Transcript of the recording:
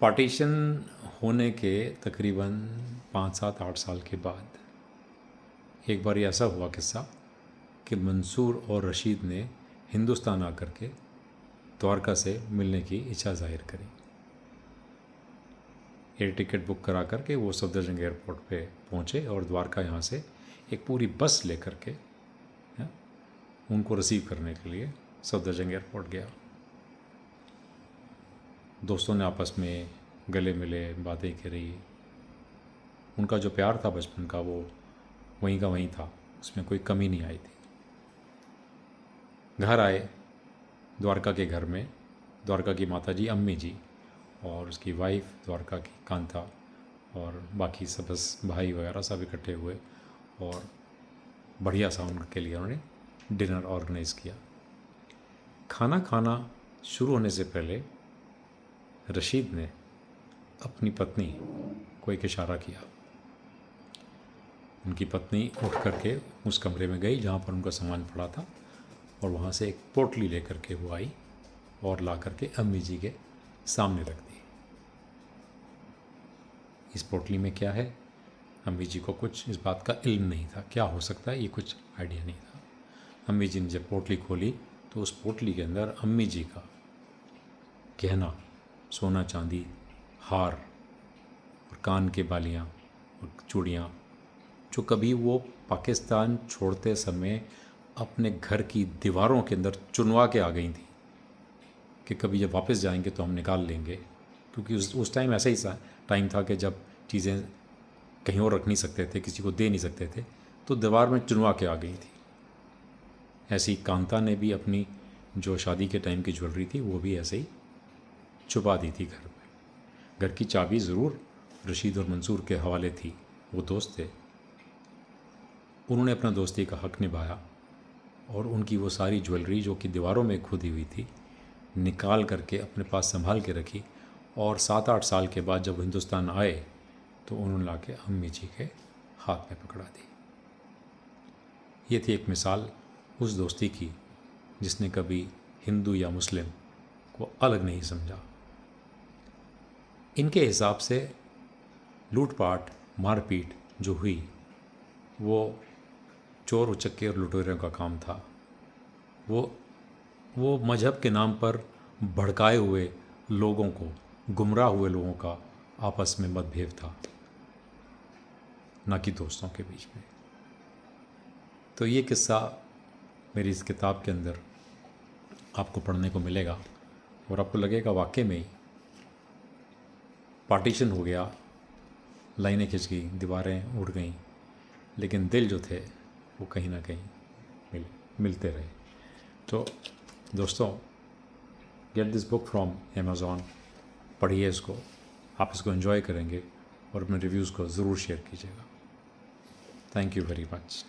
Partition होने के तकरीबन 5, 7, 8 साल के बाद एक बार ऐसा हुआ किस्सा कि मंसूर और रशीद ने हिंदुस्तान आकर के द्वारका से मिलने की इच्छा जाहिर करी। एयर टिकट बुक करा करके वो सफदरजंग एयरपोर्ट पे पहुँचे और द्वारका यहाँ से एक पूरी बस लेकर के उनको रिसीव करने के लिए सफदरजंग एयरपोर्ट गया। दोस्तों ने आपस में गले मिले, बातें करी। उनका जो प्यार था बचपन का वो वहीं का वहीं था, उसमें कोई कमी नहीं आई थी। घर आए द्वारका के घर में, द्वारका की माता जी अम्मी जी और उसकी वाइफ द्वारका की कांता और बाकी सब बस भाई वगैरह सब इकट्ठे हुए और बढ़िया सा उनके लिए उन्होंने डिनर ऑर्गेनाइज़ किया। खाना खाना शुरू होने से पहले रशीद ने अपनी पत्नी को एक इशारा किया। उनकी पत्नी उठ करके उस कमरे में गई जहाँ पर उनका सामान पड़ा था और वहाँ से एक पोटली लेकर के वो आई और ला करके अम्मी जी के सामने रख दी। इस पोटली में क्या है, अम्मी जी को कुछ इस बात का इल्म नहीं था, क्या हो सकता है ये कुछ आइडिया नहीं था। अम्मी जी ने जब पोटली खोली तो उस पोटली के अंदर अम्मी जी का गहना, सोना चांदी, हार और कान के बालियाँ और चूड़ियाँ जो कभी वो पाकिस्तान छोड़ते समय अपने घर की दीवारों के अंदर चुनवा के आ गई थी कि कभी जब वापस जाएंगे तो हम निकाल लेंगे, क्योंकि उस टाइम ऐसा ही टाइम था कि जब चीज़ें कहीं और रख नहीं सकते थे, किसी को दे नहीं सकते थे, तो दीवार में चुनवा के आ गई थी। ऐसी कांता ने भी अपनी जो शादी के टाइम की ज्वेलरी थी वो भी ऐसे ही छुपा दी थी घर में। घर की चाबी ज़रूर रशीद और मंसूर के हवाले थी, वो दोस्त थे। उन्होंने अपना दोस्ती का हक़ निभाया और उनकी वो सारी ज्वेलरी जो कि दीवारों में खुदी हुई थी निकाल करके अपने पास संभाल के रखी और 7-8 साल के बाद जब हिंदुस्तान आए तो उन्होंने ला के अम्मी जी के हाथ में पकड़ा दी। ये थी एक मिसाल उस दोस्ती की जिसने कभी हिंदू या मुस्लिम को अलग नहीं समझा। इनके हिसाब से लूटपाट मारपीट जो हुई वो चोर उचक्के और लुटेरों का काम था। वो मजहब के नाम पर भड़काए हुए लोगों को, गुमराह हुए लोगों का आपस में मतभेद था, ना कि दोस्तों के बीच में। तो ये किस्सा मेरी इस किताब के अंदर आपको पढ़ने को मिलेगा और आपको लगेगा वाकई में ही पार्टीशन हो गया, लाइनें खिंच गई, दीवारें उड़ गईं, लेकिन दिल जो थे वो कहीं ना कहीं मिलते रहे। तो दोस्तों, get this book from Amazon, पढ़िए इसको, आप इसको एंजॉय करेंगे और अपने रिव्यूज़ को ज़रूर शेयर कीजिएगा। Thank you very much.